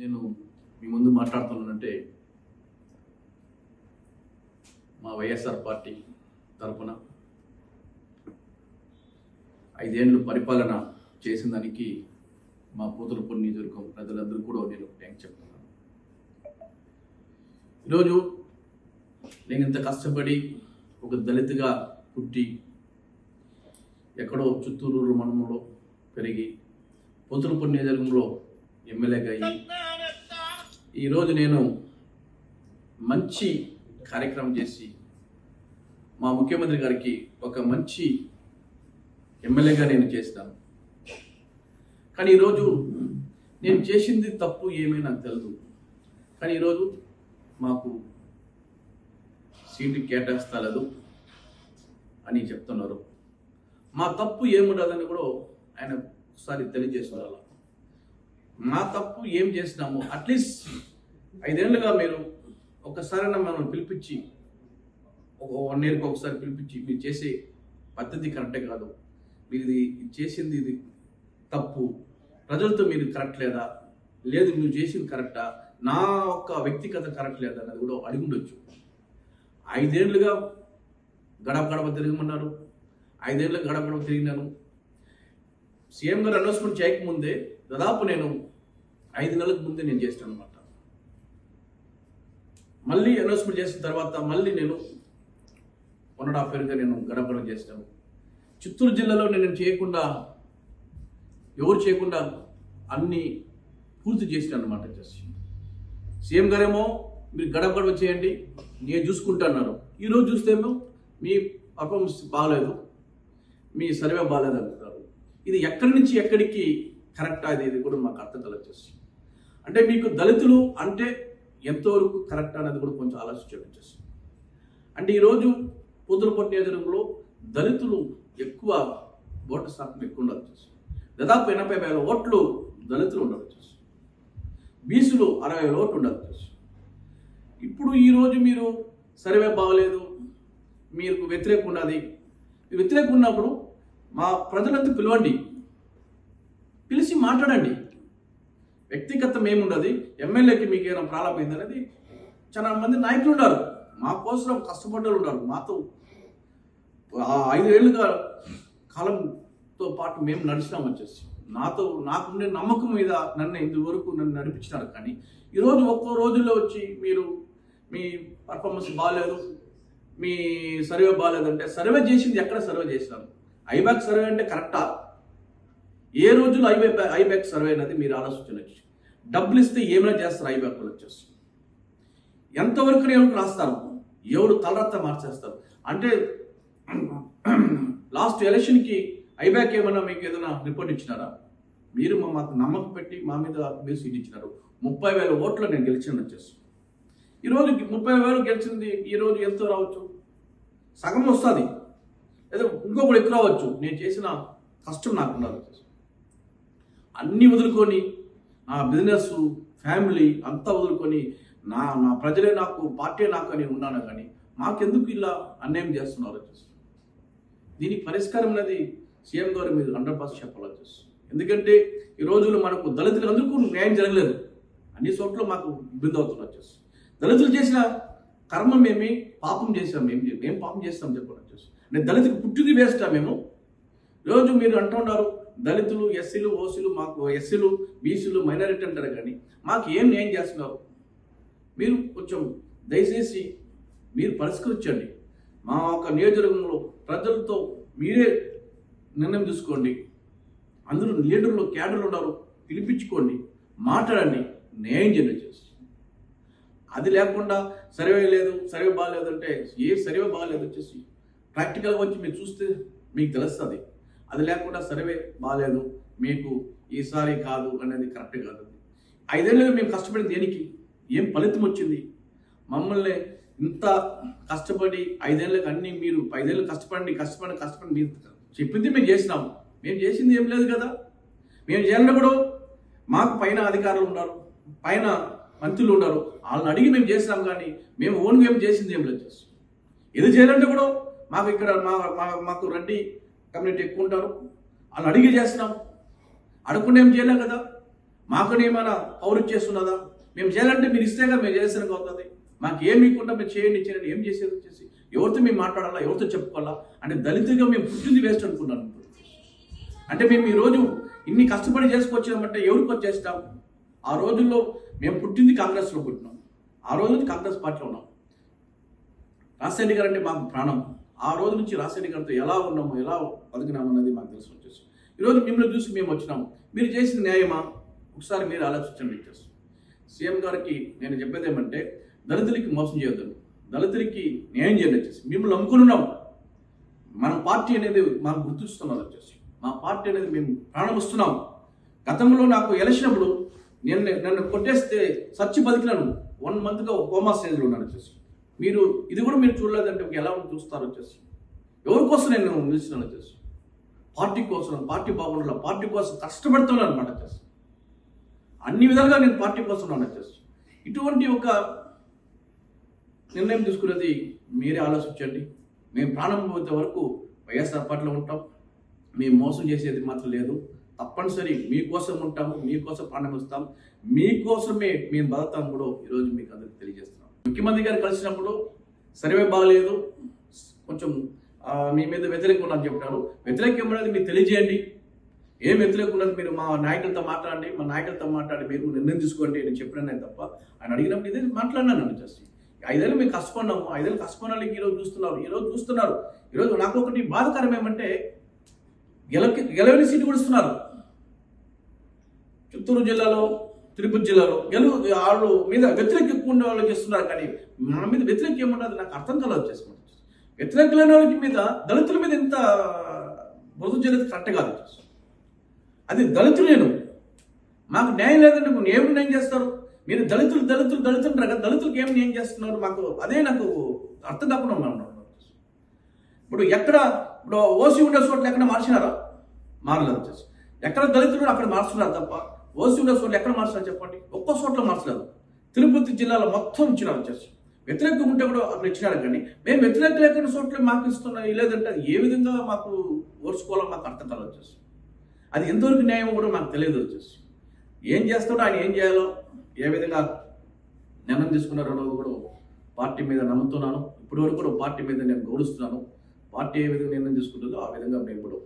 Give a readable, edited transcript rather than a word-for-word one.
నేను మీ ముందు మాట్లాడుతున్నానంటే మా వైఎస్ఆర్ పార్టీ తరపున 5 ఏళ్ళు పరిపాలన చేసిన దానికి మా పూతలపల్లి నియోజకవర్గం ప్రజలందరూ కూడా నేను థ్యాంక్స్ చెప్తున్నాను. ఈరోజు నేను ఇంత కష్టపడి ఒక దళితుగా పుట్టి ఎక్కడో చిత్తూరు మండలంలో పెరిగి పూతలపల్లి నియోజకవర్గంలో ఎమ్మెల్యేగా అయ్యి ఈరోజు నేను మంచి కార్యక్రమం చేసి మా ముఖ్యమంత్రి గారికి ఒక మంచి ఎమ్మెల్యేగా నేను చేస్తాను. కానీ ఈరోజు నేను చేసింది తప్పు ఏమీ నాకు తెలియదు. కానీ ఈరోజు మాకు సీటు కేటాయిస్తలేదు అని చెప్తున్నారు. మా తప్పు ఏముండదని కూడా ఆయన ఒకసారి తెలియజేస్తున్నారు. మా తప్పు ఏం చేసినాము అట్లీస్ట్ 5 ఏళ్ళుగా మీరు ఒకసారైనా మనం పిలిపించి 1 ఇయర్కి ఒకసారి పిలిపించి మీరు చేసే పద్ధతి కరెక్టే కాదు, మీరు ఇది చేసింది ఇది తప్పు, ప్రజలతో మీరు కరెక్ట్ లేదా, లేదు మీరు చేసింది కరెక్టా, నా ఒక్క వ్యక్తిగత కరెక్ట్ లేదా అన్నది కూడా అడిగి ఉండొచ్చు. 5 ఏళ్ళుగా గడప గడప తిరగమన్నారు. 5 ఏళ్ళుగా గడప గడప తిరిగినాను. సీఎం గారు అనౌన్స్మెంట్ చేయకముందే దాదాపు నేను 5 నెలల ముందే నేను చేస్తాను అనమాట. మళ్ళీ అనౌన్స్మెంట్ చేసిన తర్వాత మళ్ళీ నేను 1.5 yearగా నేను గడప గడప చేస్తాను. చిత్తూరు జిల్లాలో నేను చేయకుండా ఎవరు చేయకుండా అన్ని పూర్తి చేసినాను అనమాట. సీఎం గారేమో మీరు గడప గడప చేయండి నేను చూసుకుంటున్నారు. ఈరోజు చూస్తేమో మీ పర్ఫార్మెన్స్ బాగాలేదు, మీ సర్వే బాగాలేదు అంటున్నారు. ఇది ఎక్కడి నుంచి ఎక్కడికి కరెక్ట్ అది కూడా మాకు అర్థం కలగచ్చేసి. అంటే మీకు దళితులు అంటే ఎంతవరకు కరెక్ట్ అనేది కూడా కొంచెం ఆలోచించేసి. అంటే ఈరోజు పూతలపట్టు నియోజకవర్గంలో దళితులు ఎక్కువ ఓటర్ శాతం ఎక్కువ ఉండవచ్చు. దాదాపు 80,000 ఓట్లు దళితులు ఉండవచ్చు. బీసీలు 60,000 ఓట్లు ఉండవచ్చు. ఇప్పుడు ఈరోజు మీరు సర్వే బాగలేదు, మీకు వ్యతిరేకం ఉన్నది. వ్యతిరేకం ఉన్నప్పుడు మా ప్రజలంతా పిలవండి, పిలిచి మాట్లాడండి. వ్యక్తిగతం ఏముండదు. ఎమ్మెల్యేకి మీకు ఏమైనా ప్రారంభమైంది అనేది చాలా మంది నాయకులు ఉన్నారు, మా కోసం కష్టపడ్డలు ఉన్నారు. మాతో 5 ఏళ్ళుగా కాలంతో పాటు మేము నడిచినాం వచ్చేసి. నాకుండే నమ్మకం మీద నన్ను ఇంతవరకు నడిపించినారు. కానీ ఈరోజు ఒక్కో రోజుల్లో వచ్చి మీరు మీ పర్ఫార్మెన్స్ బాగాలేదు, మీ సర్వే బాగాలేదంటే సర్వే చేసింది ఎక్కడ సర్వే చేసినారు? ఐబ్యాక్ సర్వే అంటే కరెక్టా? ఏ రోజులో ఐబ్యాక్ సర్వే అనేది మీరు ఆలోచించవచ్చు. డబ్బులు ఇస్తే ఏమైనా చేస్తారు ఐబ్యాక్ వాళ్ళు వచ్చేసి. ఎంతవరకు ఎవరు రాస్తారు, ఎవరు తలరత్త మార్చేస్తారు. అంటే లాస్ట్ ఎలక్షన్కి ఐబ్యాక్ ఏమన్నా మీకు ఏదైనా రిపోర్ట్ ఇచ్చినారా? మీరు మాకు నమ్మకం పెట్టి మా మీద మీరు సీట్ ఇచ్చినారు. 30,000 ఓట్లు నేను గెలిచాను వచ్చేసి. ఈరోజు 30,000 గెలిచింది ఈరోజు ఎంతో రావచ్చు, సగం వస్తుంది, లేదా ఇంకొకటి ఎక్కువ రావచ్చు. నేను చేసిన కష్టం నాకున్నది వచ్చేసి. అన్నీ వదులుకొని నా బిజినెస్ ఫ్యామిలీ అంతా వదులుకొని నా ప్రజలే నాకు, పార్టీ నాకు అని ఉన్నాను. కానీ మాకెందుకు ఇలా అన్యాయం చేస్తున్నారు వచ్చేసి. దీనికి పరిష్కారం అనేది సీఎం గారు మీరు 100% చెప్పాలి వచ్చేసి. ఎందుకంటే ఈ రోజుల్లో మనకు దళితులందరికీ న్యాయం జరగలేదు, అన్ని చోట్ల మాకు ఇబ్బంది అవుతుంది వచ్చేసి. దళితులు చేసిన కర్మం ఏమి, పాపం చేసాం ఏం పాపం చేస్తాం చెప్పండి వచ్చేసి. నేను దళితులకు పుట్టింది వేస్తా మేము. ఈరోజు మీరు అంటున్నారు దళితులు, ఎస్సీలు, ఓసీలు, మాకు ఎస్సీలు, బీసీలు, మైనారిటీ అంటారు. కానీ మాకు ఏం న్యాయం చేస్తున్నారు? మీరు కొంచెం దయచేసి మీరు పరిష్కరించండి. మా ఒక నియోజకవర్గంలో ప్రజలతో మీరే నిర్ణయం తీసుకోండి. అందరూ లీడర్లు, క్యాడర్లు ఉన్నారు, పిలిపించుకోండి, మాట్లాడండి, న్యాయం చేసి. అది లేకుండా సర్వే లేదు, సర్వే బాగాలేదు అంటే ఏ సర్వే బాగాలేదు వచ్చేసి ప్రాక్టికల్గా వచ్చి మీరు చూస్తే మీకు తెలుస్తుంది. అది లేకుండా సర్వే బాగాలేదు, మీకు ఈసారి కాదు అనేది కరెక్ట్ కాదు. 5 ఏళ్ళుగా మేము కష్టపడింది దేనికి? ఏం ఫలితం వచ్చింది? మమ్మల్ని ఇంత కష్టపడి 5 ఏళ్ళకి అన్నీ మీరు 5 ఏళ్ళు కష్టపడి మీరు చెప్పింది మేము చేసినాము. మేము చేసింది ఏం లేదు కదా. మేము చేయాలంటే కూడా మాకు పైన అధికారులు ఉన్నారు, పైన మంత్రులు ఉన్నారు, వాళ్ళని అడిగి మేము చేసినాం. కానీ మేము ఓన్గా ఏం చేసింది ఏం లేదు. ఇది చేయాలంటే కూడా మాకు ఇక్కడ మాకు రెడ్డి కమ్యూనిటీ ఎక్కువ ఉంటారు, వాళ్ళని అడిగి చేస్తున్నాం. అడగకుండా ఏం చేయలేం కదా. మాకు ఏమైనా పౌరు చేస్తున్నదా? మేము చేయాలంటే మీరు ఇస్తేగా మేము చేసేందుకు అవుతుంది. మాకు ఏం మీకుండా మీరు చేయండి ఏం చేసేది వచ్చేసి ఎవరితో మేము మాట్లాడాలా, ఎవరితో చెప్పుకోవాలా? అంటే దళితులుగా మేము పుట్టింది వేస్ట్ అనుకున్నాను. అంటే మేము ఈరోజు ఇన్ని కష్టపడి చేసుకొచ్చామంటే ఎవరికి వచ్చేస్తాం? ఆ రోజుల్లో మేము పుట్టింది కాంగ్రెస్లో పుట్టినాం, ఆ రోజు నుంచి కాంగ్రెస్ పార్టీలో ఉన్నాం. రాజశేఖర్ గారు అంటే మాకు ప్రాణం. ఆ రోజు నుంచి రాజశేఖర్ గారితో ఎలా ఉన్నాము, ఎలా బతికినామన్నది మాకు తెలిసి వచ్చేసి ఈరోజు మిమ్మల్ని చూసి మేము వచ్చినాము. మీరు చేసిన న్యాయమా? ఒకసారి మీరు ఆలోచించండి. వచ్చేసి సీఎం గారికి నేను చెప్పేది ఏమంటే, దళితులకి మోసం చేయొద్దు, దళితులకి న్యాయం చేయండి. వచ్చేసి మిమ్మల్ని నమ్ముకుని ఉన్నాం. మన పార్టీ అనేది మాకు గుర్తిస్తున్నారు. వచ్చేసి మా పార్టీ అనేది మేము ప్రాణం వస్తున్నాం. గతంలో నాకు ఎలక్షన్ అప్పుడు నన్ను కొట్టేస్తే సచ్చి బతికినాను. 1 monthగా కోమా స్టేజ్లో ఉన్నాను. వచ్చేసి మీరు ఇది కూడా మీరు చూడలేదంటే ఎలా చూస్తారు? వచ్చేసి ఎవరి కోసం నేను నిలిచినాను? వచ్చేసి పార్టీ కోసం, పార్టీ బాగుండాలి, పార్టీ కోసం కష్టపడుతున్నాను అనమాట. వచ్చేసి అన్ని విధాలుగా నేను పార్టీ కోసం ఉన్నాను. వచ్చేసి ఇటువంటి ఒక నిర్ణయం తీసుకునేది మీరే ఆలోచించండి. మేము ప్రాణం పోతే వరకు వైఎస్ఆర్ పార్టీలో ఉంటాం. మేము మోసం చేసేది మాత్రం లేదు. తప్పనిసరి మీకోసం ఉంటాము, మీకోసం ప్రాణం ఇస్తాం, మీకోసమే మేము బతుకుతాం కూడా ఈరోజు మీకు అందరికి తెలియజేస్తున్నాం. ముఖ్యమంత్రి గారు కలిసినప్పుడు సర్వే బాగలేదు, కొంచెం మీ మీద వ్యతిరేకం ఉన్నది చెప్పినారు. వ్యతిరేకం ఉన్నది మీరు తెలియజేయండి. ఏం వ్యతిరేకం ఉన్నది మీరు మా నాయకులతో మాట్లాడండి, మా నాయకులతో మాట్లాడి మీరు నిర్ణయం తీసుకోండి. నేను చెప్పినాను తప్ప ఆయన అడిగినప్పుడు ఇదే మాట్లాడినాను. వచ్చేసి 5 ఏళ్ళు మేము కష్టపడినాము, 5 ఏళ్ళు కష్టపడిన వాళ్ళకి ఈరోజు చూస్తున్నారు. ఈరోజు నాకు ఒకటి బాధాకరం ఏమంటే, గెలవని సీటు కూడా ఇస్తున్నారు. చిత్తూరు జిల్లాలో, తిరుపతి జిల్లాలో వాళ్ళు మీద వ్యతిరేక ఉండే వాళ్ళకి ఇస్తున్నారు. కానీ మన మీద వ్యతిరేక ఏమున్నది నాకు అర్థం కాలేదు. చేసుకుంటారు వ్యతిరేక లేని వాళ్ళకి మీద దళితుల మీద ఎంత బురద చేయలేదు కరెక్ట్ కాదు. అది దళితులేను, మాకు న్యాయం లేదంటే మీరు ఏమి న్యాయం చేస్తారు? మీరు దళితులు దళితులకు ఏమి న్యాయం చేస్తున్నారు? మాకు అదే నాకు అర్థం కాకుండా ఉన్నాను. ఇప్పుడు ఓసీ ఉండే చోట్ల ఎక్కడ మార్చినారా? మారలేదు. వచ్చేసి ఎక్కడ దళితులు అక్కడ మార్చున్నారు తప్ప ఓసీ ఉండే చోట్ల ఎక్కడ మార్చినారు చెప్పండి? ఒక్కో చోట్ల మార్చలేదు. తిరుపతి జిల్లాలో మొత్తం ఇచ్చినారు. వచ్చేసి వ్యతిరేకం ఉంటే కూడా అక్కడ ఇచ్చినారు. కానీ మేము వ్యతిరేక లేకుండా చోట్ల మాకు ఇస్తున్నాం లేదంటే అది ఏ విధంగా మాకు ఓర్చుకోవాలో మాకు అర్థం కాదు. వచ్చేసి అది ఎంతవరకు న్యాయం కూడా మాకు తెలియదు. వచ్చేసి ఏం చేస్తాడో ఆయన ఏం చేయాలో, ఏ విధంగా నిర్ణయం తీసుకున్నారో కూడా పార్టీ మీద నమ్ముతున్నాను. ఇప్పటి వరకు కూడా పార్టీ మీద నేను గౌరవిస్తున్నాను. పార్టీ ఏ విధంగా నిర్ణయం తీసుకుంటుందో ఆ విధంగా మేము కూడా